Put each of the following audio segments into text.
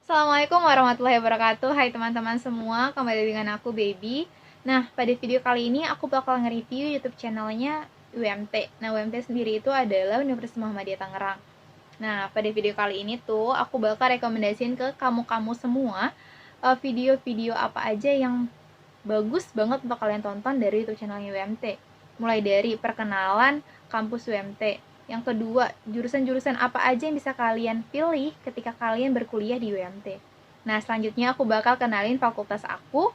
Assalamualaikum warahmatullahi wabarakatuh. Hai teman-teman semua, kembali dengan aku Baby. Nah, pada video kali ini aku bakal nge-review YouTube channelnya UMT. Nah, UMT sendiri itu adalah Universitas Muhammadiyah Tangerang. Nah, pada video kali ini tuh aku bakal rekomendasiin ke kamu-kamu semua video-video apa aja yang bagus banget untuk kalian tonton dari YouTube channelnya UMT. Mulai dari perkenalan kampus UMT, yang kedua, jurusan-jurusan apa aja yang bisa kalian pilih ketika kalian berkuliah di UMT. Nah, selanjutnya aku bakal kenalin fakultas aku.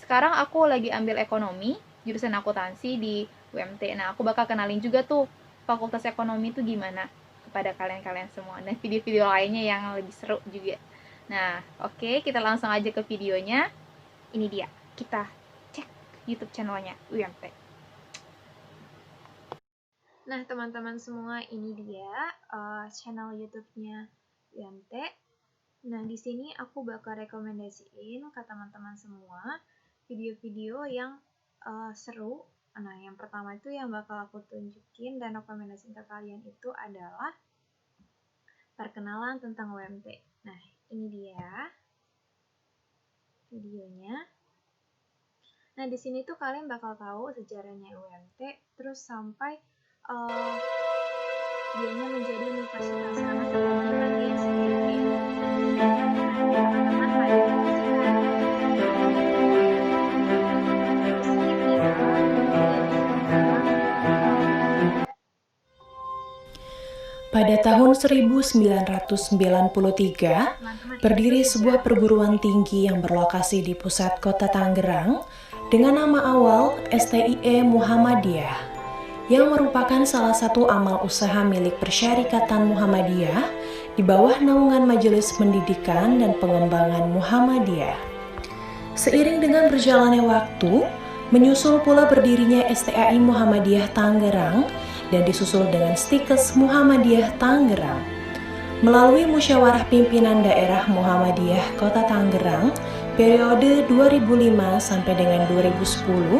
Sekarang aku lagi ambil ekonomi, jurusan akuntansi di UMT. Nah, aku bakal kenalin juga tuh fakultas ekonomi itu gimana kepada kalian-kalian semua. Dan video-video lainnya yang lebih seru juga. Nah, oke, kita langsung aja ke videonya. Ini dia, kita cek YouTube channelnya UMT. Nah, teman-teman semua, ini dia channel YouTube-nya UMT. Nah, di sini aku bakal rekomendasiin ke teman-teman semua video-video yang seru. Nah, yang pertama itu yang bakal aku tunjukin dan rekomendasiin ke kalian itu adalah perkenalan tentang UMT. Nah, ini dia videonya. Nah, di sini tuh kalian bakal tahu sejarahnya UMT, terus sampai dianya menjadi universitas mana lagi sendiri. Teman-teman Pada tahun 1993, berdiri sebuah perguruan tinggi yang berlokasi di pusat kota Tangerang dengan nama awal STIE Muhammadiyah, yang merupakan salah satu amal usaha milik Persyarikatan Muhammadiyah di bawah naungan Majelis Pendidikan dan Pengembangan Muhammadiyah. Seiring dengan berjalannya waktu, menyusul pula berdirinya STAI Muhammadiyah Tangerang dan disusul dengan Stikes Muhammadiyah Tangerang. Melalui Musyawarah Pimpinan Daerah Muhammadiyah Kota Tangerang periode 2005 sampai dengan 2010,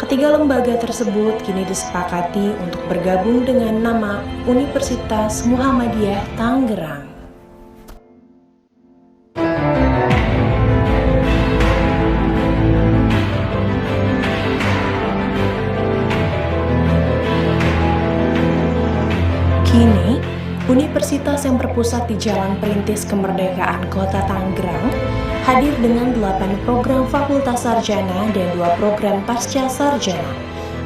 ketiga lembaga tersebut kini disepakati untuk bergabung dengan nama Universitas Muhammadiyah Tangerang. Kini, universitas yang berpusat di Jalan Perintis Kemerdekaan Kota Tangerang hadir dengan 8 program fakultas sarjana dan 2 program pasca sarjana,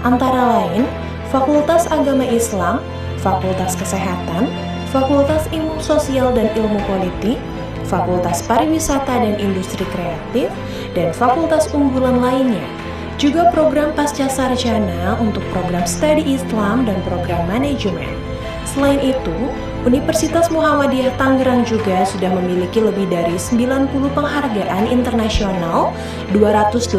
antara lain Fakultas Agama Islam, Fakultas Kesehatan, Fakultas Ilmu Sosial dan Ilmu Politik, Fakultas Pariwisata dan Industri Kreatif, dan fakultas unggulan lainnya. Juga program pasca sarjana untuk program studi Islam dan program manajemen. Selain itu, Universitas Muhammadiyah Tangerang juga sudah memiliki lebih dari 90 penghargaan internasional, 285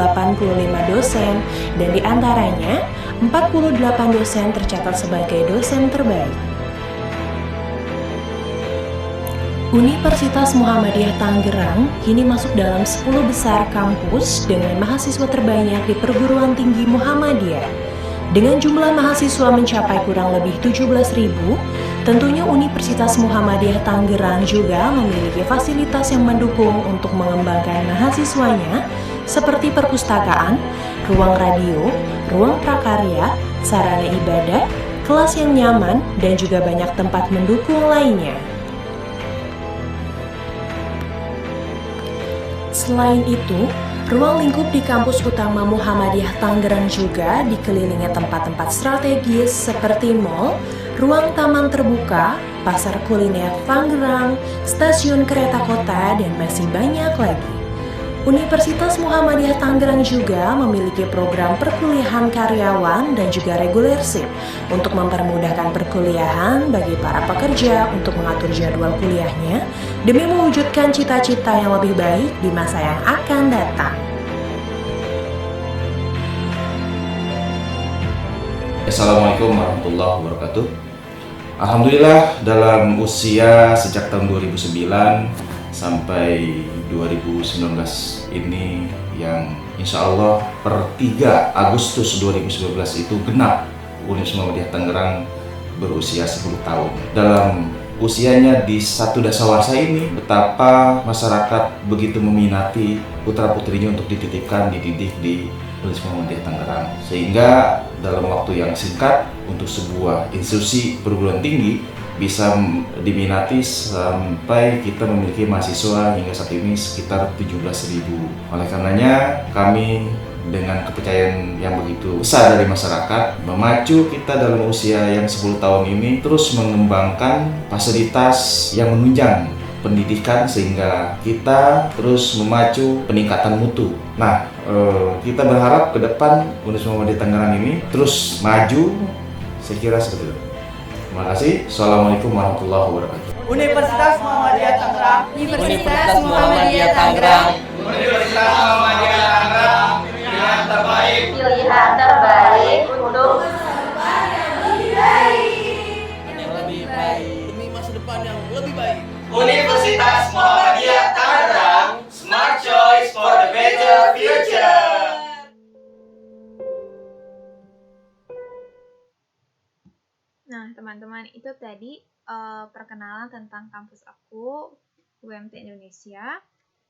dosen, dan diantaranya 48 dosen tercatat sebagai dosen terbaik. Universitas Muhammadiyah Tangerang kini masuk dalam 10 besar kampus dengan mahasiswa terbanyak di perguruan tinggi Muhammadiyah. Dengan jumlah mahasiswa mencapai kurang lebih 17.000, tentunya Universitas Muhammadiyah Tangerang juga memiliki fasilitas yang mendukung untuk mengembangkan mahasiswanya seperti perpustakaan, ruang radio, ruang prakarya, sarana ibadah, kelas yang nyaman, dan juga banyak tempat mendukung lainnya. Selain itu, ruang lingkup di kampus utama Muhammadiyah Tangerang juga dikelilingi tempat-tempat strategis seperti mal, ruang taman terbuka, pasar kuliner Tangerang, stasiun kereta kota, dan masih banyak lagi. Universitas Muhammadiyah Tangerang juga memiliki program perkuliahan karyawan dan juga reguler shift untuk mempermudahkan perkuliahan bagi para pekerja untuk mengatur jadwal kuliahnya demi mewujudkan cita-cita yang lebih baik di masa yang akan datang. Assalamualaikum warahmatullahi wabarakatuh. Alhamdulillah, dalam usia sejak tahun 2009 sampai 2019 ini yang insya Allah per 3 Agustus 2019 itu genap Universitas Muhammadiyah Tangerang berusia 10 tahun. Dalam usianya di satu dasawarsa ini, betapa masyarakat begitu meminati putra-putrinya untuk dititipkan, dididik di Universitas Muhammadiyah Tangerang. Sehingga dalam waktu yang singkat untuk sebuah institusi perguruan tinggi bisa diminati sampai kita memiliki mahasiswa hingga saat ini sekitar 17.000. Oleh karenanya kami dengan kepercayaan yang begitu besar dari masyarakat memacu kita dalam usia yang 10 tahun ini terus mengembangkan fasilitas yang menunjang pendidikan sehingga kita terus memacu peningkatan mutu. Nah, kita berharap ke depan Universitas Muhammadiyah Tangerang ini terus maju. Saya kira seperti itu. Terima kasih. Assalamualaikum warahmatullahi wabarakatuh. Universitas Muhammadiyah Tangerang. Universitas Muhammadiyah Tangerang. Universitas Muhammadiyah Tangerang. Pilihan terbaik. Pilihan terbaik untuk Yang lebih baik. Demi masa depan yang lebih baik. Universitas Muhammadiyah Tangerang, smart choice for the better future. Nah, teman-teman, itu tadi perkenalan tentang kampus aku, UMT Indonesia.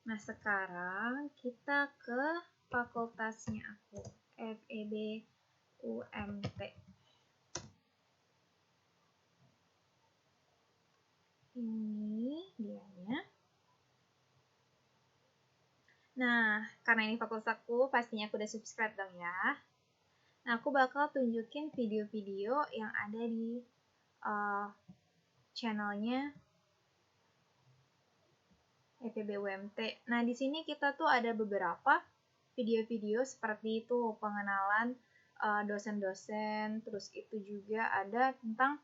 Nah, sekarang kita ke fakultasnya aku, FEB UMT. Ini dianya. Nah, karena ini fakultas aku, pastinya aku udah subscribe dong ya. Nah, aku bakal tunjukin video-video yang ada di channelnya FEB UMT. Nah, di sini kita tuh ada beberapa video-video seperti itu, pengenalan dosen-dosen, terus itu juga ada tentang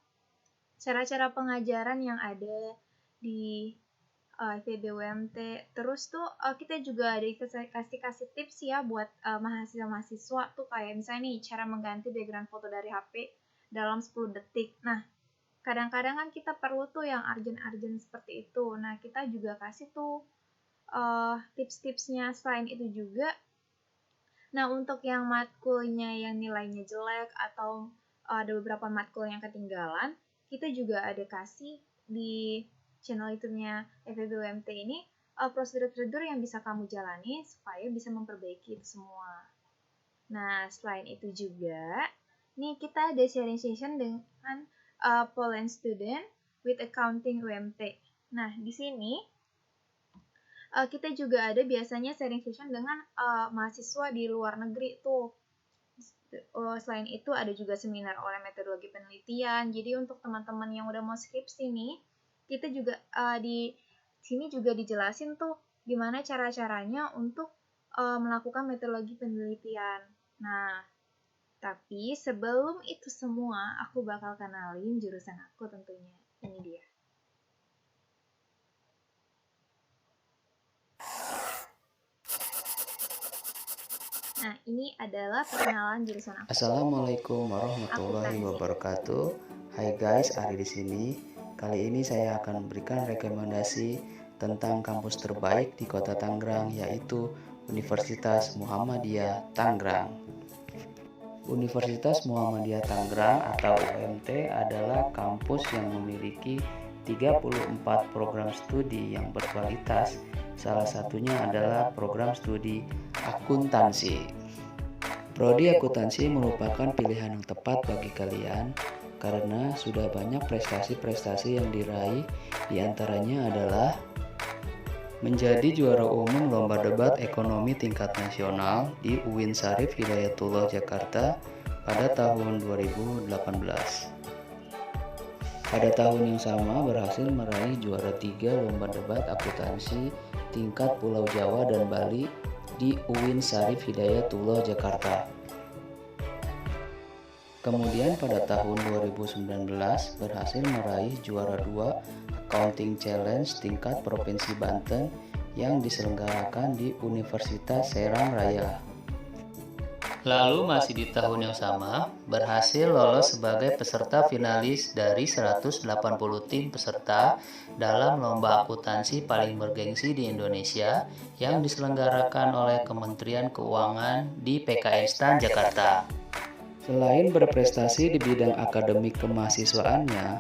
cara-cara pengajaran yang ada di FEB UMT. Terus tuh kita juga ada kasih tips ya buat mahasiswa-mahasiswa tuh kayak misalnya nih cara mengganti background foto dari HP dalam 10 detik. Nah, kadang-kadang kan kita perlu tuh yang urgent-urgent seperti itu. Nah, kita juga kasih tuh tips-tipsnya. Selain itu juga, nah untuk yang matkulnya yang nilainya jelek atau ada beberapa matkul yang ketinggalan, kita juga ada kasih di channel YouTube-nya FEB UMT ini prosedur-prosedur yang bisa kamu jalani supaya bisa memperbaiki itu semua. Nah, selain itu juga, nih kita ada sharing session dengan Poland student with accounting UMT. Nah, di sini kita juga ada biasanya sharing session dengan mahasiswa di luar negeri tuh. Selain itu ada juga seminar oleh metodologi penelitian. Jadi untuk teman-teman yang udah mau skripsi nih, kita juga di sini juga dijelasin tuh gimana cara-caranya untuk melakukan metodologi penelitian. Nah, tapi sebelum itu semua, aku bakal kenalin jurusan aku tentunya. Ini dia. Nah, ini adalah perkenalan jurusan aku. Assalamualaikum warahmatullahi wabarakatuh. Hai guys, Ari di sini. Kali ini saya akan memberikan rekomendasi tentang kampus terbaik di Kota Tangerang, yaitu Universitas Muhammadiyah Tangerang. Universitas Muhammadiyah Tangerang atau UMT adalah kampus yang memiliki 34 program studi yang berkualitas. Salah satunya adalah program studi akuntansi. Prodi akuntansi merupakan pilihan yang tepat bagi kalian karena sudah banyak prestasi-prestasi yang diraih. Di antaranya adalah menjadi juara umum lomba debat ekonomi tingkat nasional di UIN Syarif Hidayatullah Jakarta pada tahun 2018. Pada tahun yang sama berhasil meraih juara 3 lomba debat akuntansi tingkat Pulau Jawa dan Bali di UIN Syarif Hidayatullah Jakarta. Kemudian pada tahun 2019 berhasil meraih juara 2 Accounting Challenge tingkat Provinsi Banten yang diselenggarakan di Universitas Serang Raya. Lalu masih di tahun yang sama, berhasil lolos sebagai peserta finalis dari 180 tim peserta dalam lomba akuntansi paling bergengsi di Indonesia yang diselenggarakan oleh Kementerian Keuangan di PKN STAN Jakarta. Selain berprestasi di bidang akademik kemahasiswaannya,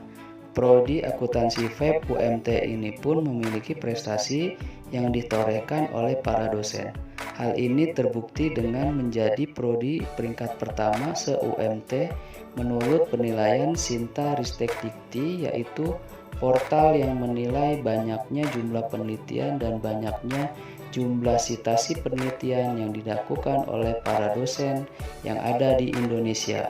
Prodi Akuntansi FEB UMT ini pun memiliki prestasi yang ditorehkan oleh para dosen. Hal ini terbukti dengan menjadi prodi peringkat pertama se-UMT menurut penilaian Sinta Ristek Dikti, yaitu portal yang menilai banyaknya jumlah penelitian dan banyaknya jumlah sitasi penelitian yang dilakukan oleh para dosen yang ada di Indonesia.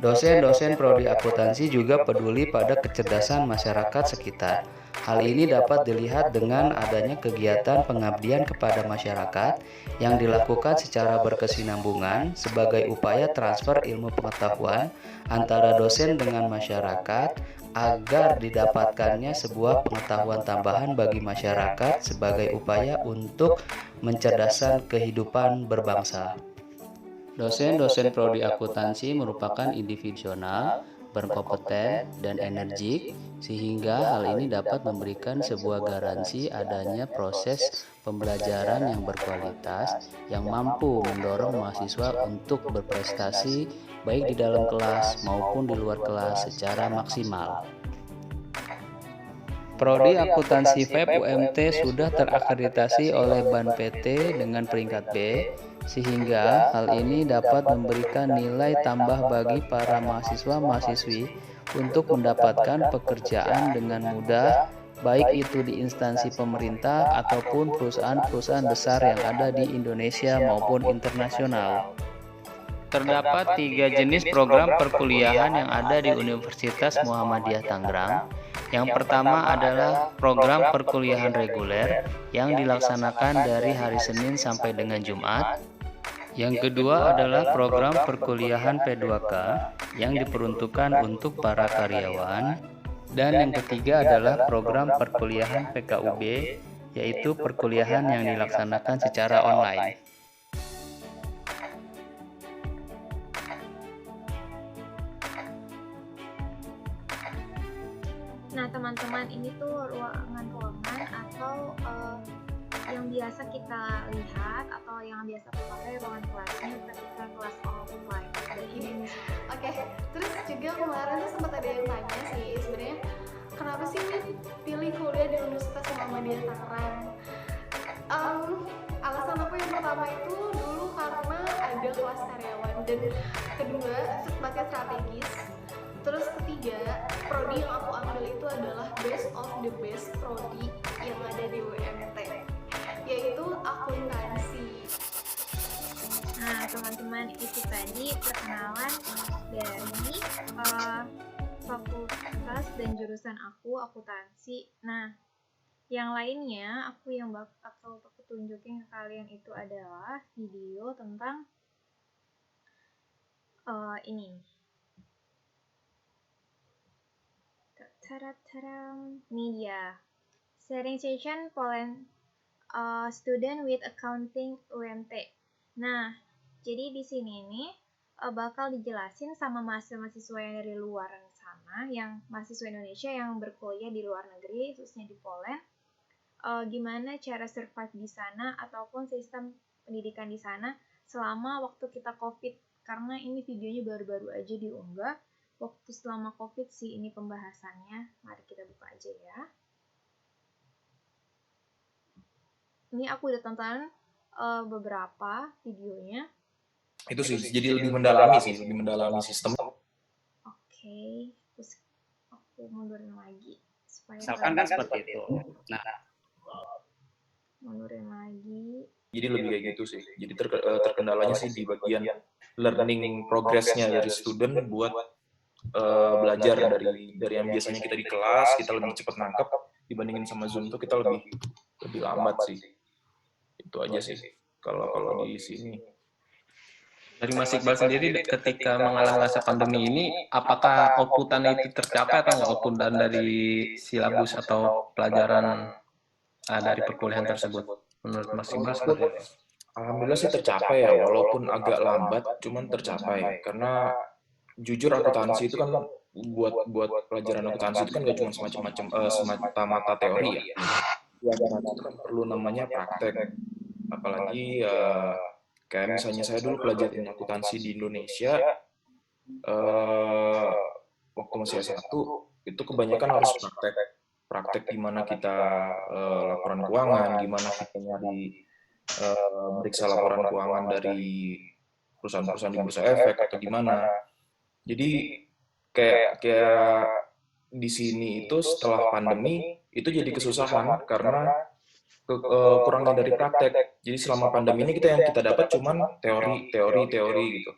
Dosen-dosen prodi akuntansi juga peduli pada kecerdasan masyarakat sekitar. Hal ini dapat dilihat dengan adanya kegiatan pengabdian kepada masyarakat yang dilakukan secara berkesinambungan sebagai upaya transfer ilmu pengetahuan antara dosen dengan masyarakat agar didapatkannya sebuah pengetahuan tambahan bagi masyarakat sebagai upaya untuk mencerdaskan kehidupan berbangsa. Dosen-dosen prodi akuntansi merupakan individual, berkompeten, dan energik, sehingga hal ini dapat memberikan sebuah garansi adanya proses pembelajaran yang berkualitas yang mampu mendorong mahasiswa untuk berprestasi baik di dalam kelas maupun di luar kelas secara maksimal. Prodi Akuntansi FEB UMT sudah terakreditasi oleh BAN PT dengan peringkat B, sehingga hal ini dapat memberikan nilai tambah bagi para mahasiswa-mahasiswi untuk mendapatkan pekerjaan dengan mudah, baik itu di instansi pemerintah ataupun perusahaan-perusahaan besar yang ada di Indonesia maupun internasional. Terdapat 3 jenis program perkuliahan yang ada di Universitas Muhammadiyah Tangerang. Yang pertama adalah program perkuliahan reguler yang dilaksanakan dari hari Senin sampai dengan Jumat. Yang kedua adalah program perkuliahan P2K yang diperuntukkan untuk para karyawan. Dan yang ketiga adalah program perkuliahan PKUB, yaitu perkuliahan yang dilaksanakan secara online. Nah, teman-teman, ini tuh ruangan-ruangan atau yang biasa kita lihat atau yang biasa kita pakai ruangan kelasnya ketika kelas offline. Oke, terus juga kemarin tuh sempat ada yang tanya sih, sebenarnya kenapa sih pilih kuliah di Universitas Muhammadiyah Tangerang? Alasan aku yang pertama itu dulu karena ada kelas karyawan, dan kedua tempatnya strategis. Terus ketiga, prodi yang aku ambil itu adalah best of the best prodi yang ada di UMT, yaitu akuntansi. Nah, teman-teman, itu tadi perkenalan dari fakultas dan jurusan aku, akuntansi. Nah, yang lainnya yang bakal aku tunjukin ke kalian itu adalah video tentang ini. Media sharing session Poland student with accounting UMT. Nah, jadi di sini nih bakal dijelasin sama mahasiswa yang dari luar sana, yang mahasiswa Indonesia yang berkuliah di luar negeri, khususnya di Poland, gimana cara survive di sana ataupun sistem pendidikan di sana selama waktu kita COVID. Karena ini videonya baru-baru aja diunggah. Waktu selama COVID sih ini pembahasannya. Mari kita buka aja ya. Ini aku udah tonton beberapa videonya. Itu sih, jadi lebih mendalami sistem. Oke, terus aku mundurin lagi supaya misalkan kan seperti itu. Nah, mundurin lagi. Jadi lebih kayak gitu sih. Jadi terkendalanya sih di bagian learning progress-nya dari student buat belajar dari yang biasanya kita di kelas, kita lebih cepat nangkep dibandingin sama Zoom tuh kita lebih lambat sih. Itu aja sih kalau di sini. dari Mas Iqbal sendiri ketika mengalami masa pandemi ini, apakah outputan itu tercapai atau nggak outputan dari silabus atau pelajaran dari perkuliahan tersebut? Menurut Mas Iqbal seperti apa? Alhamdulillah sih tercapai ya, walaupun agak lambat, cuman tercapai. Karena jujur akuntansi itu kan buat pelajaran akuntansi itu kan nggak cuma semata-mata teori ya. Pelajaran itu kan perlu namanya praktek. Apalagi kayak misalnya saya dulu pelajarin akuntansi di Indonesia, waktu masih S1 itu kebanyakan harus praktek gimana kita laporan keuangan, gimana kita nyari meriksa laporan keuangan dari perusahaan-perusahaan di bursa efek atau gimana. Jadi kayak di sini itu setelah pandemi itu jadi kesusahan karena kurangnya dari praktek. Jadi selama pandemi ini yang kita dapat cuman teori gitu.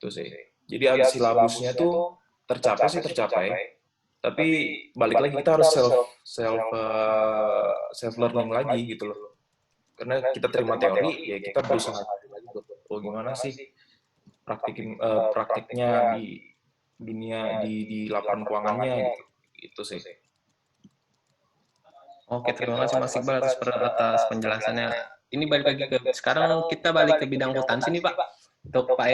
Itu sih. Jadi agak silabusnya tuh tercapai, tapi balik lagi kita harus self learning lagi gitu loh. Karena kita terima teori, ya kita berusaha oh gimana sih praktiknya di dunia di laporan keuangannya gitu sih. Oke, terima kasih Mas Iqbal atas penjelasannya. Ini balik lagi sekarang kita balik ke bidang akuntansi nih Pak. Untuk Pak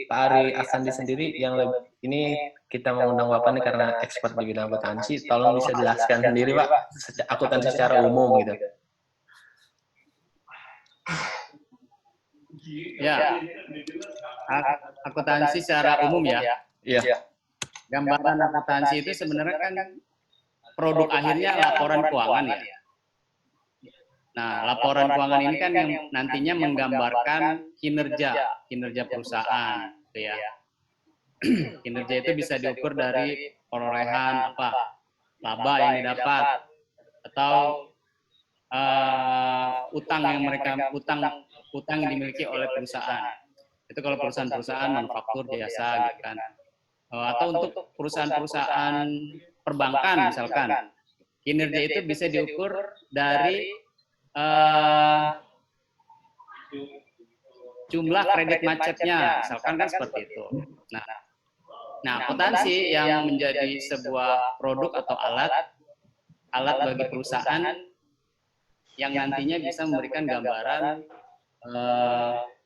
Ari Asandi sendiri yang ini kita mengundang Bapak nih karena expert di bidang akuntansi. Tolong bisa jelaskan sendiri Pak akuntansi secara umum gitu. Ya, akuntansi secara umum ya. Iya. Gambaran akuntansi itu sebenarnya kan produk akhirnya laporan keuangan ya. Nah, laporan keuangan ini kan yang nantinya menggambarkan kinerja perusahaan, gitu ya. Kinerja itu bisa diukur dari perolehan laba yang didapat atau utang yang dimiliki oleh perusahaan. Itu kalau perusahaan-perusahaan manufaktur jasa gitu kan. Atau untuk perusahaan-perusahaan perbankan misalkan, kinerja itu bisa diukur dari jumlah kredit macetnya, misalkan kan seperti itu. Nah, akuntansi yang menjadi sebuah produk atau alat bagi perusahaan yang nantinya bisa memberikan gambaran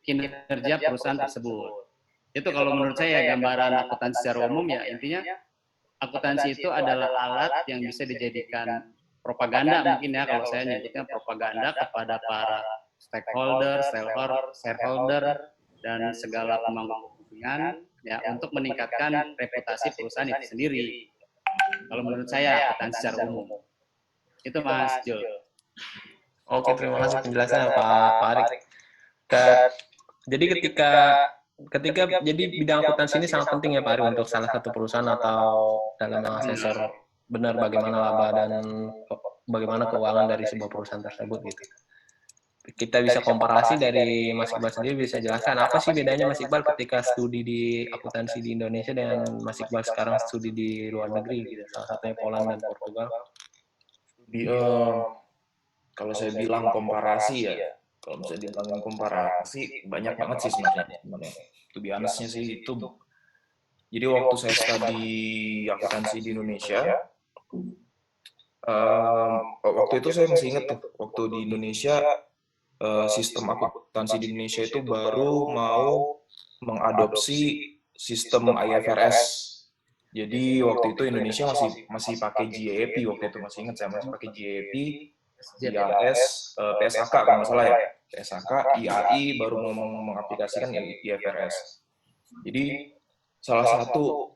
kinerja perusahaan tersebut. Itu kalau menurut saya gambaran akuntansi secara umum ya, intinya akuntansi itu adalah alat yang bisa dijadikan propaganda mungkin ya, kalau saya nyebutnya propaganda kepada para stakeholder, shareholder, dan segala pemangku kepentingan ya untuk meningkatkan reputasi perusahaan itu sendiri. Kalau menurut saya akuntansi secara umum. Itu Mas Jul. Oke, terima kasih penjelasannya Pak Arik. Jadi ketika jadi bidang akuntansi ini sangat penting ya Pak Ari untuk salah satu perusahaan atau dalam mengasesor benar bagaimana laba dan bagaimana keuangan dari sebuah perusahaan tersebut gitu. Kita bisa komparasi dari Mas Iqbal sendiri, bisa jelaskan apa sih bedanya Mas Iqbal ketika studi di akuntansi di Indonesia dengan Mas Iqbal sekarang studi di luar negeri gitu, salah satunya Poland dan Portugal. Kalau saya bilang komparasi ya, kalau misalnya dibilangin komparasi banyak banget sih sebenarnya. To be honest-nya sih itu. Jadi waktu saya studi akuntansi di Indonesia, waktu itu saya masih ingat tuh, waktu di Indonesia sistem akuntansi di Indonesia itu baru mau mengadopsi sistem IFRS. Jadi waktu itu Indonesia masih pakai GAAP, waktu itu masih ingat saya masih pakai GAAP, IAS, PSAK kalau nggak salah ya, PSAK, IAI baru mau mengaplikasikan IFRS. Jadi salah satu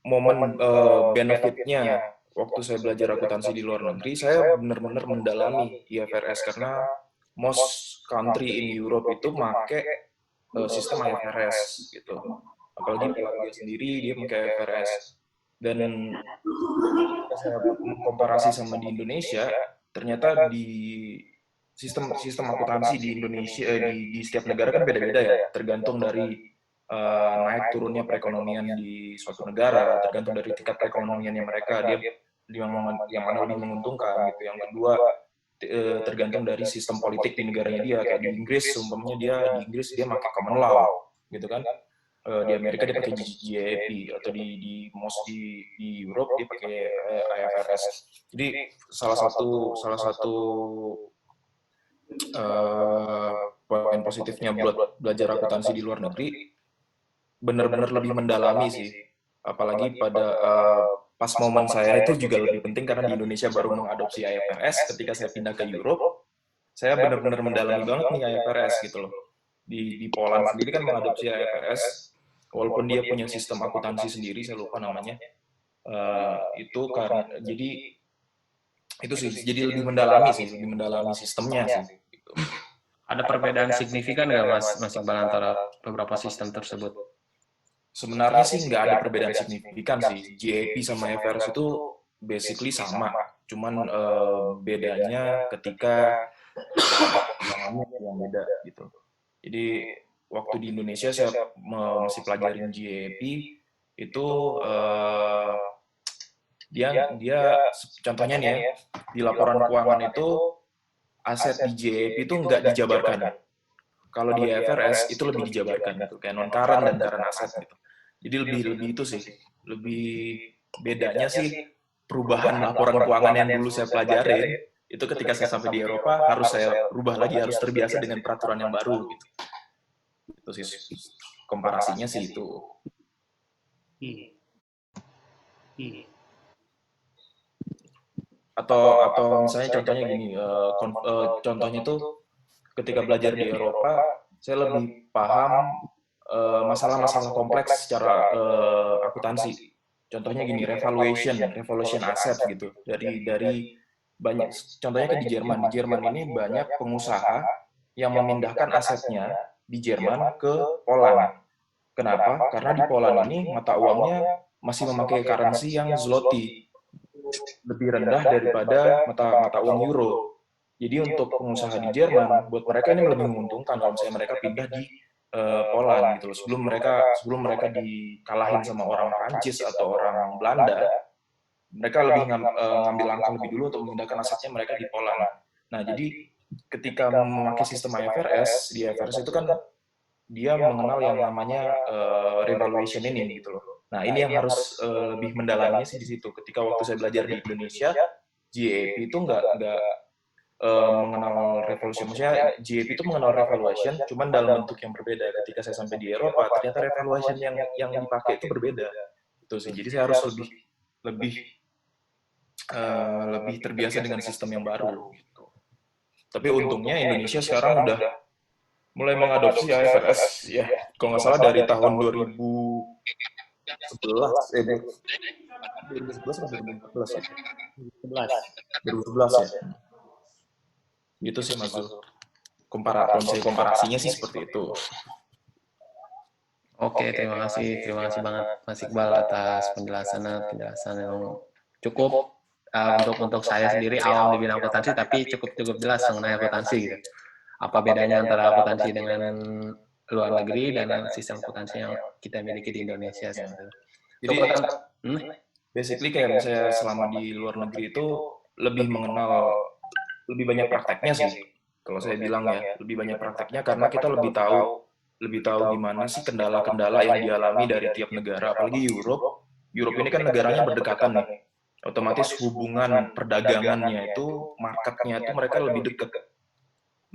momen benefitnya waktu saya belajar akuntansi di luar negeri, saya benar-benar mendalami IFRS karena most country in Europe itu pakai sistem IFRS gitu. Apalagi Polandia sendiri dia pakai IFRS. Dan saya komparasi sama di Indonesia, ternyata di sistem akuntansi di Indonesia di setiap negara kan beda-beda ya, tergantung dari naik turunnya perekonomian di suatu negara, tergantung dari tingkat perekonomiannya mereka, dia yang mana lebih menguntungkan gitu. Yang kedua tergantung dari sistem politik di negaranya dia, kayak di Inggris umpamanya di Inggris dia pakai common law gitu kan, di Amerika dia pakai GAAP, atau di Europe dia pakai IFRS. Jadi salah satu poin positifnya buat belajar akuntansi di luar negeri, benar-benar lebih mendalami sih. Apalagi pada pas momen saya itu juga lebih penting karena di Indonesia baru mengadopsi IFRS. Ketika saya pindah ke Europe, saya benar-benar mendalami banget nih IFRS gitu loh. Di Poland sendiri kan mengadopsi IFRS, walaupun dia punya sistem akuntansi sendiri, saya lupa namanya. Itu karena jadi itu sih jadi lebih mendalami sistemnya sih. Gitu. Ada perbedaan signifikan nggak Mas Iqbal antara beberapa sistem tersebut? Sebenarnya sih nggak ada perbedaan signifikan sih. GAP sama FRS itu basically sama, cuman bedanya ketika yang beda gitu. Jadi waktu di Indonesia saya masih pelajarin GAP itu dia contohnya nih ya, di laporan keuangan itu aset di GAP itu nggak dijabarkan. Kalau di IFRS itu lebih dijabarkan gitu, kayak non current dan current aset gitu. Jadi lebih itu sih, lebih bedanya sih perubahan laporan keuangan yang dulu saya pelajarin itu ketika saya sampai di Eropa harus saya rubah lagi, harus terbiasa dengan peraturan yang baru gitu. Itu sih komparasinya sih itu. Atau misalnya contohnya gini, contohnya tuh ketika belajar di Eropa saya lebih paham masalah-masalah kompleks secara akuntansi. Contohnya gini, revaluation aset gitu. Dari banyak, contohnya di Jerman. Di Jerman ini banyak pengusaha yang memindahkan asetnya di Jerman ke Poland. Kenapa? Karena di Poland ini mata uangnya masih memakai currency yang zloty, lebih rendah daripada mata uang euro. Jadi untuk pengusaha di Jerman, buat mereka ini lebih menguntungkan kalau misalnya mereka pindah di Poland gitu loh. Sebelum mereka dikalahin sama orang Prancis atau orang Belanda, mereka lebih ngambil langkah lebih dulu untuk memindahkan asetnya mereka di Poland. Nah, jadi ketika memakai sistem IFRS, di IFRS itu kan dia mengenal yang namanya revaluation ini gitu loh. Nah, ini yang harus lebih mendalaminya sih di situ. Ketika waktu saya belajar di Indonesia, GAP itu nggak mengenal revaluation. Maksudnya GAP itu mengenal revaluation, cuman dalam bentuk yang berbeda. Ketika saya sampai di Eropa, ternyata revaluation yang dipakai itu berbeda. Itu sih. Jadi saya harus lebih terbiasa dengan sistem yang baru. Gitu. Tapi untungnya Indonesia sekarang udah mulai mengadopsi IFRS ya, kalau nggak salah dari tahun 2011 ya. Gitu sih Mas Zul. Komparasinya sih seperti itu. Oke, terima kasih banget Mas Iqbal atas penjelasan yang cukup untuk saya sendiri awam di bidang akuntansi, tapi cukup jelas mengenai akuntansi gitu. Apa bedanya antara akuntansi dengan luar negeri dan sistem akuntansi yang kita miliki di Indonesia. Jadi basically kayak misalnya selama di luar negeri itu lebih banyak prakteknya sih. Kalau saya bilang ya, lebih banyak prakteknya karena kita lebih tahu gimana sih kendala-kendala yang dialami dari tiap negara, apalagi Europe ini kan negaranya berdekatan nih. Otomatis hubungan perdagangannya itu, marketnya itu mereka lebih dekat.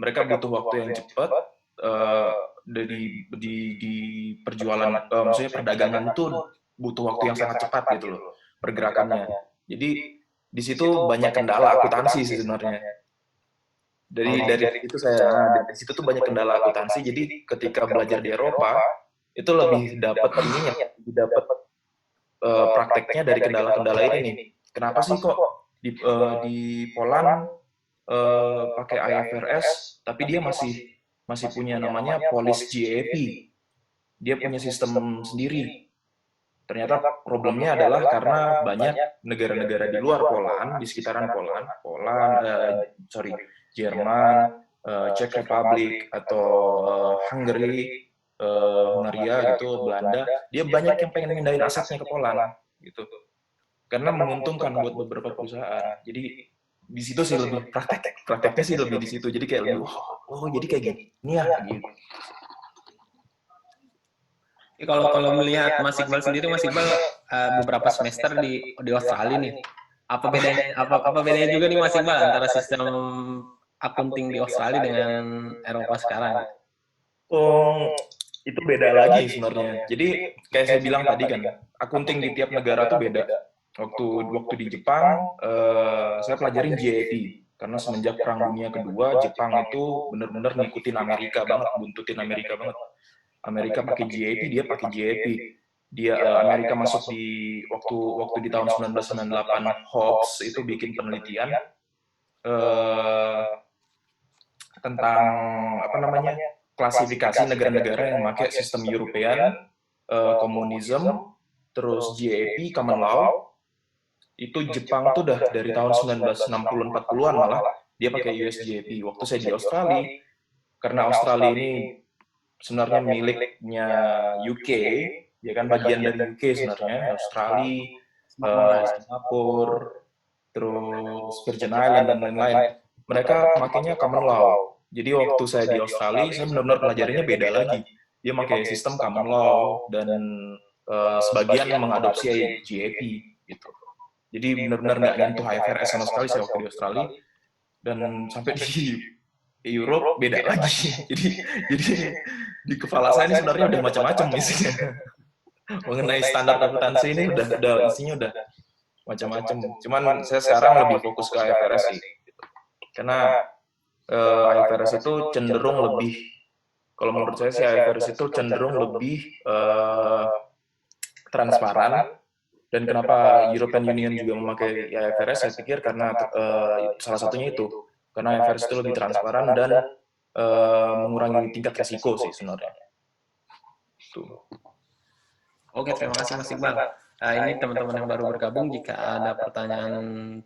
Mereka butuh waktu yang cepat di perjualan, maksudnya perdagangan itu butuh waktu yang sangat cepat gitu loh pergerakannya. Jadi di situ banyak kendala akuntansi sih sebenarnya. Dari itu dari situ tuh banyak kendala akuntansi. Jadi ketika belajar di Eropa itu lebih dapat prakteknya dari kendala-kendala ini nih. Kenapa sih kok di Poland pakai IFRS tapi dia masih punya namanya Polish GAP. Dia punya sistem sendiri. Ternyata problemnya adalah karena banyak negara-negara di luar Poland, di sekitaran Jerman, Czech Republic atau Hungary, Hungaria gitu, Belanda, dia banyak yang pengen mindahin asetnya ke Poland gitu. Karena menguntungkan buat beberapa perusahaan. Jadi di situ sih lebih prakteknya sih lebih di situ. Jadi kayak lebih jadi kayak gini ya gitu. Kalau melihat Mas Iqbal sendiri, Mas Iqbal beberapa semester di Australia nih. Apa bedanya juga nih Mas Iqbal antara sistem akunting di Australia dengan Eropa sekarang? Itu beda lagi sebenarnya. Jadi kayak saya bilang tadi kan, akunting di tiap negara tuh beda. Waktu di Jepang, saya pelajarin GAP karena semenjak Perang Dunia Kedua, Jepang itu benar-benar ngikutin Amerika banget, buntutin Amerika banget. Amerika pakai GAP, dia pakai GAP. dia Amerika masuk di waktu di tahun 1998, Hobbes itu bikin penelitian tentang apa namanya klasifikasi negara-negara yang memakai sistem European, komunisme, terus GAP, common law. Itu Jepang tuh udah dari tahun 1960-40-an malah dia pakai USGAP. Waktu saya di Australia, karena Australia ini sebenarnya miliknya UK, ya kan bagian dari UK sebenarnya, Australia, Singapura, terus Virgin Island dan lain-lain. Mereka makanya common law. Jadi waktu saya di Australia, saya benar-benar pelajarinya beda lagi. Dia pakai sistem common law dan sebagian mengadopsi GAP gitu. Jadi benar-benar nggak nyentuh IFRS sama sekali saya waktu di Australia, dan sampai di Europe beda lagi. jadi di kepala saya ini sebenarnya udah macam-macam isinya. Mengenai standar akuntansi ini udah isinya udah macam-macam. Cuman saya sekarang lebih fokus ke IFRS sih. Karena IFRS itu cenderung lebih, kalau menurut saya sih IFRS itu cenderung lebih transparan. Dan kenapa European Union juga memakai IFRS, saya pikir karena salah satunya itu. Karena IFRS itu lebih transparan dan mengurangi tingkat resiko sih sebenarnya. Oke, terima kasih Mas Iqbal. Nah, ini teman-teman yang baru bergabung, jika ada pertanyaan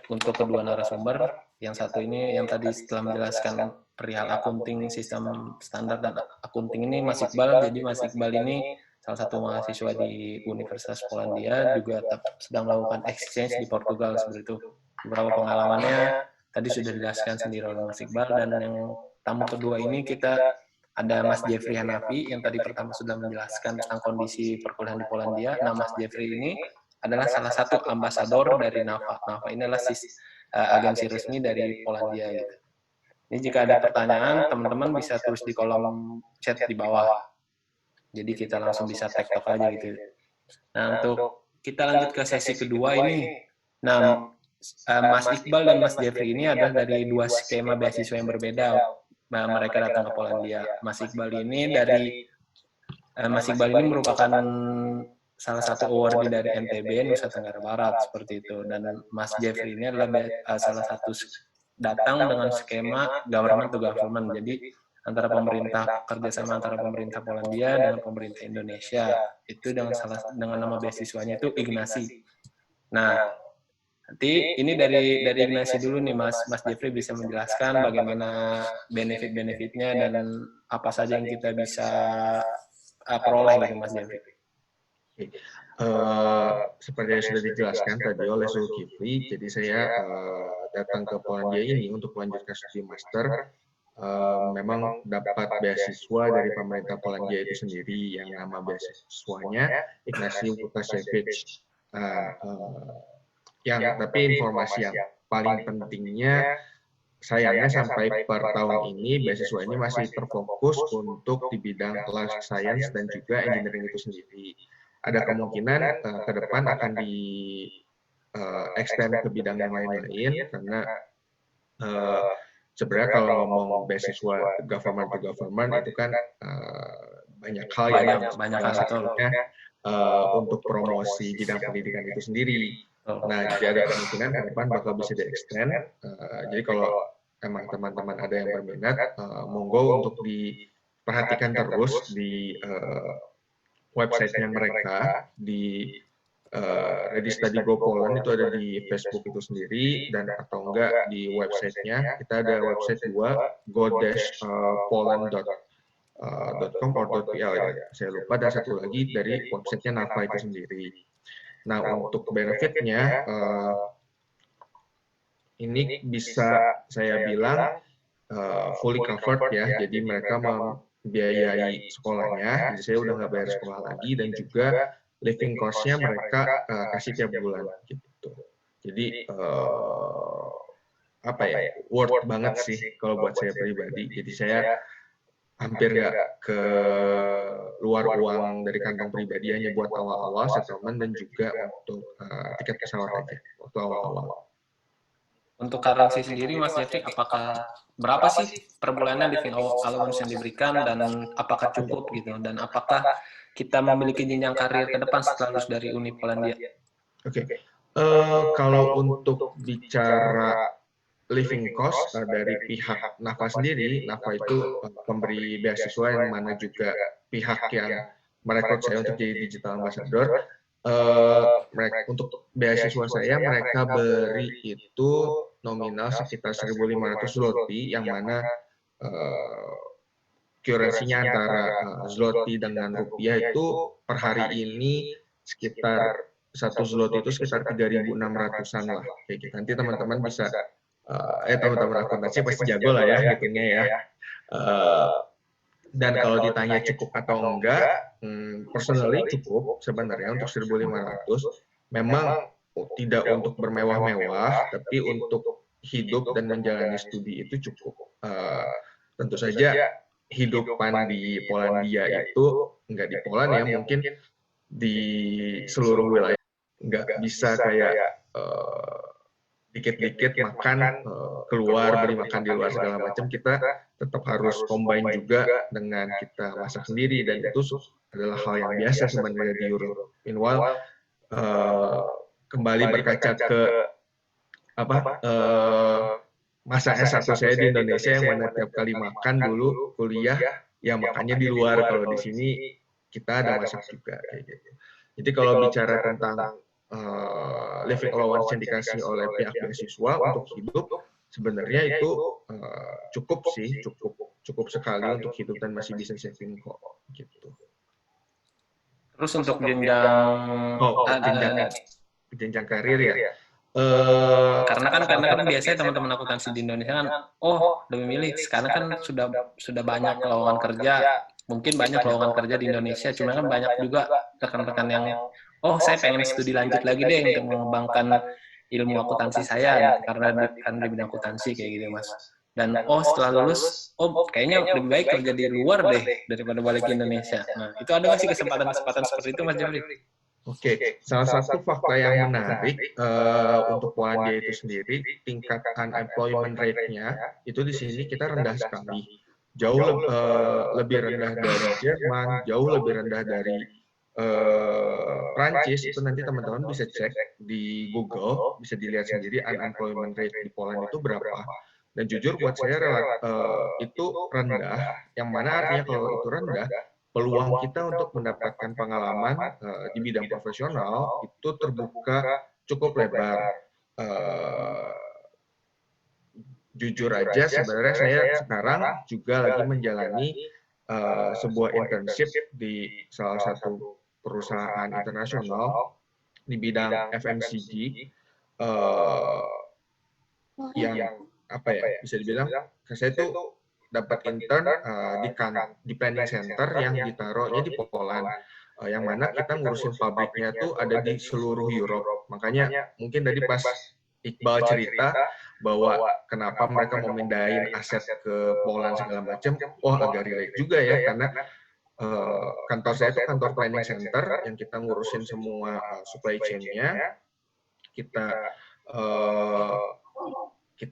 untuk kedua narasumber, yang satu ini yang tadi setelah menjelaskan perihal akunting, sistem standar dan akunting ini Mas Iqbal. Jadi Mas Iqbal ini salah satu mahasiswa di Universitas Polandia, juga sedang melakukan exchange di Portugal seperti itu. Beberapa pengalamannya tadi sudah dijelaskan sendiri oleh Mas Iqbal, dan yang tamu kedua ini kita ada Mas Jeffrey Hanafi yang tadi pertama sudah menjelaskan tentang kondisi perkuliahan di Polandia. Nah, Mas Jeffrey ini adalah salah satu ambasador dari NAFA. NAFA ini adalah agensi resmi dari Polandia gitu. Ini jika ada pertanyaan, teman-teman bisa tulis di kolom chat di bawah. Jadi kita langsung bisa tektok aja gitu. Nah, untuk kita lanjut ke sesi kedua ini. Nah, Mas Iqbal dan Mas Jeffrey ini adalah dari dua skema beasiswa yang berbeda. Mereka datang ke Polandia. Mas Iqbal ini merupakan salah satu awardee dari NTB Nusa Tenggara Barat seperti itu. Dan Mas Jeffrey ini adalah salah satu datang dengan skema government to government. Jadi antara pemerintah, kerjasama antara pemerintah Polandia dengan pemerintah Indonesia, itu dengan nama beasiswanya itu Ignasi. Nah, nanti ini dari Ignasi dulu nih Mas Jeffrey bisa menjelaskan bagaimana benefit-benefitnya dan apa saja yang kita bisa peroleh gitu Mas Jeffrey. Seperti yang sudah dijelaskan tadi oleh Zulkifli, jadi saya datang ke Polandia ini untuk melanjutkan studi master. Memang dapat beasiswa dari pemerintah Polandia itu sendiri, yang nama beasiswanya Ignacy Łukasiewicz. Tapi informasi yang paling pentingnya, sayangnya sampai per tahun ini beasiswa ini masih terfokus untuk di bidang life science dan juga engineering itu sendiri. Ada kemungkinan ke depan akan di extend ke bidang yang lain-lain, karena sebenarnya kalau ngomong beasiswa government to government itu kan banyak hal yang untuk promosi bidang pendidikan itu sendiri. Nah, jadi ada kemungkinan ke depan bakal bisa di-extend. Jadi kalau emang teman-teman ada yang berminat, monggo untuk diperhatikan terus di website-nya mereka, di Ready Study Go Poland itu ada di Facebook itu sendiri, dan atau enggak di website-nya. Kita ada website 2, go-poland.com or .pl ya, saya lupa, dan satu lagi dari website-nya NAFA itu sendiri. Nah, untuk benefitnya, ini bisa saya bilang fully covered ya, jadi mereka membiayai sekolahnya, jadi saya udah nggak bayar sekolah lagi, dan juga living cost-nya mereka kasih tiap bulan gitu. Jadi worth banget sih kalau buat saya pribadi. Jadi saya hampir nggak keluar uang dari kantong pribadi, hanya buat awal-awal settlement dan juga untuk tiket pesawat aja waktu awal-awal. Untuk currency sendiri, Mas Jeffrey, apakah berapa sih per bulannya living allowance yang diberikan dan apakah cukup gitu? Dan apakah kita memiliki jenjang karir ke depan setelah lulus dari Uni Polandia? Oke, kalau untuk bicara living cost dari pihak NAFA sendiri, NAFA itu pemberi beasiswa yang mana juga pihak yang merekrut saya untuk jadi digital ambassador. Mereka untuk beasiswa saya mereka beri itu nominal sekitar 1.500 zloty, yang mana currency-nya antara zloty dengan rupiah itu per hari ini sekitar 1 zloty itu sekitar 3.600-an lah kayak gitu. Nanti teman-teman bisa teman-teman akuntansi pasti jago lah ya hitungnya ya. Dan kalau ditanya cukup atau enggak, personally cukup sebenarnya untuk 1.500. Memang tidak untuk bermewah-mewah, tapi untuk hidup dan menjalani studi itu cukup. Tentu saja hidupan di Polandia itu enggak di Poland ya, mungkin di seluruh wilayah enggak bisa kayak dikit-dikit makan keluar, beli makan di luar segala macam. Kita tetap harus combine juga dengan kita masak sendiri, dan itu adalah hal yang biasa sebenarnya di Europe. Meanwhile, kembali berkaca ke masa S1 saya di Indonesia, yang mana tiap kali makan dulu kuliah ya makannya di luar. Kalau di sini kita ada masak juga kayak gitu. Jadi kalau bicara tentang living allowance yang dikasih oleh pihak beasiswa untuk hidup, sebenarnya itu cukup sih, cukup sekali untuk hidup dan masih bisa saving kok gitu. Terus untuk jenjang karir ya. Karena kan biasanya teman-teman akuntansi di Indonesia kan, lebih milih sekarang kan sudah banyak lowongan kerja, mungkin banyak lowongan kerja di Indonesia, cuma kan banyak juga rekan-rekan yang saya pengen studi lanjut lagi deh untuk mengembangkan ilmu akuntansi saya karena di bidang akuntansi kayak gitu Mas. Dan setelah lulus kayaknya lebih baik kerja di luar deh daripada balik ke Indonesia. Nah, itu ada nggak sih kesempatan seperti itu Mas Jeffrey? Oke, salah satu fakta yang menarik untuk Polandia itu sendiri, tingkat unemployment rate-nya itu di sini kita rendah sekali. Jauh lebih rendah dari Jerman, jauh lebih rendah dari Prancis. Itu nanti teman-teman bisa cek di Google, bisa dilihat sendiri unemployment rate di Poland itu berapa. Dan jujur buat saya itu rendah, yang mana artinya kalau itu rendah, peluang kita untuk mendapatkan pengalaman di bidang profesional itu terbuka cukup lebar. Jujur aja sebenarnya saya sekarang juga lagi menjalani sebuah internship di salah satu perusahaan internasional di bidang FMCG yang bisa dibilang saya itu dapat intern di planning center yang ditaruhnya di Poland, yang mana kita ngurusin pabriknya tuh ada di seluruh Europe. Makanya mungkin tadi pas Iqbal cerita bahwa kenapa mereka mau mindahin aset ke Poland segala macam, agak relate juga ya, karena kantor saya itu kantor planning center yang kita ngurusin semua supply chain-nya, kita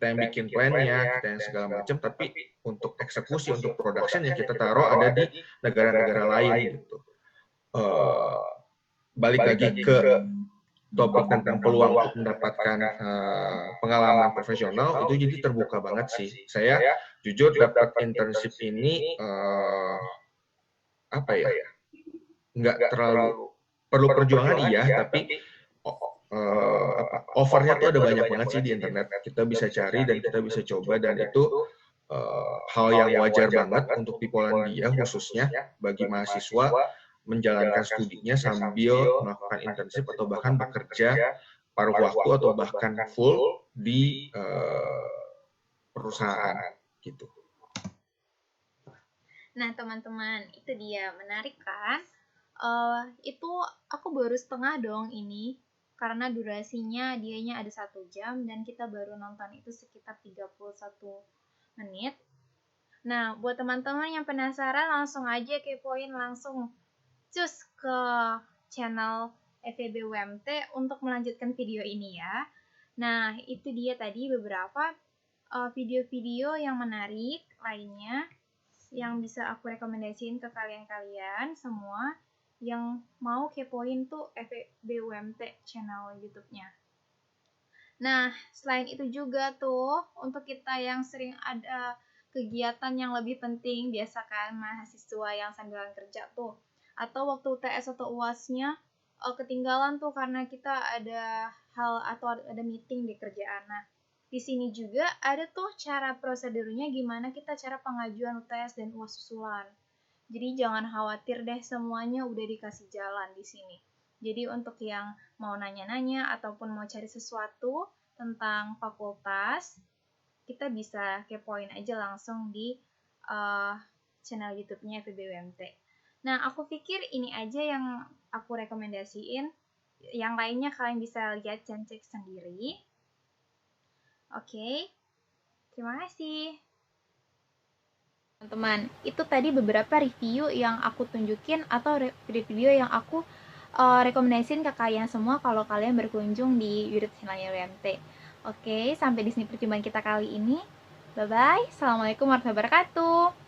yang bikin plan-nya, kita yang segala macam, tapi untuk eksekusi, untuk production yang kita taruh ada di negara-negara lain gitu. Balik lagi ke topik tentang peluang untuk mendapatkan pengalaman profesional, itu jadi terbuka banget sih. Saya jujur dapat internship ini nggak terlalu perlu perjuangan iya, tapi offernya tuh ada banyak banget sih di internet. Kita bisa cari dan kita bisa coba, dan itu hal yang wajar banget untuk di Polandia khususnya bagi mahasiswa menjalankan studinya sambil melakukan internship atau bahkan bekerja paruh waktu atau bahkan full di perusahaan gitu. Nah teman-teman, itu dia, menarik kan? Itu aku baru setengah dong ini, karena durasinya dianya ada 1 jam dan kita baru nonton itu sekitar 31 menit. Nah, buat teman-teman yang penasaran langsung aja kepoin, langsung cus ke channel FEB UMT untuk melanjutkan video ini ya. Nah, itu dia tadi beberapa video-video yang menarik lainnya yang bisa aku rekomendasiin ke kalian-kalian semua yang mau kepoin tuh FEB UMT channel YouTube-nya. Nah, selain itu juga tuh, untuk kita yang sering ada kegiatan yang lebih penting, biasa kan mahasiswa yang sambilan kerja tuh, atau waktu UTS atau UAS-nya ketinggalan tuh karena kita ada hal atau ada meeting di kerjaan. Nah, di sini juga ada tuh cara prosedurnya gimana kita cara pengajuan UTS dan UAS susulan. Jadi jangan khawatir deh, semuanya udah dikasih jalan di sini. Jadi untuk yang mau nanya-nanya ataupun mau cari sesuatu tentang fakultas, kita bisa kepoin aja langsung di channel YouTube-nya FEB UMT. Nah, aku pikir ini aja yang aku rekomendasiin. Yang lainnya kalian bisa lihat dan cek sendiri. Oke, terima kasih. Teman-teman, itu tadi beberapa review yang aku tunjukin atau video yang aku rekomendasiin ke kalian semua kalau kalian berkunjung di YouTube channelnya UMT. Oke, sampai di sini perjumpaan kita kali ini. Bye-bye. Assalamualaikum warahmatullahi wabarakatuh.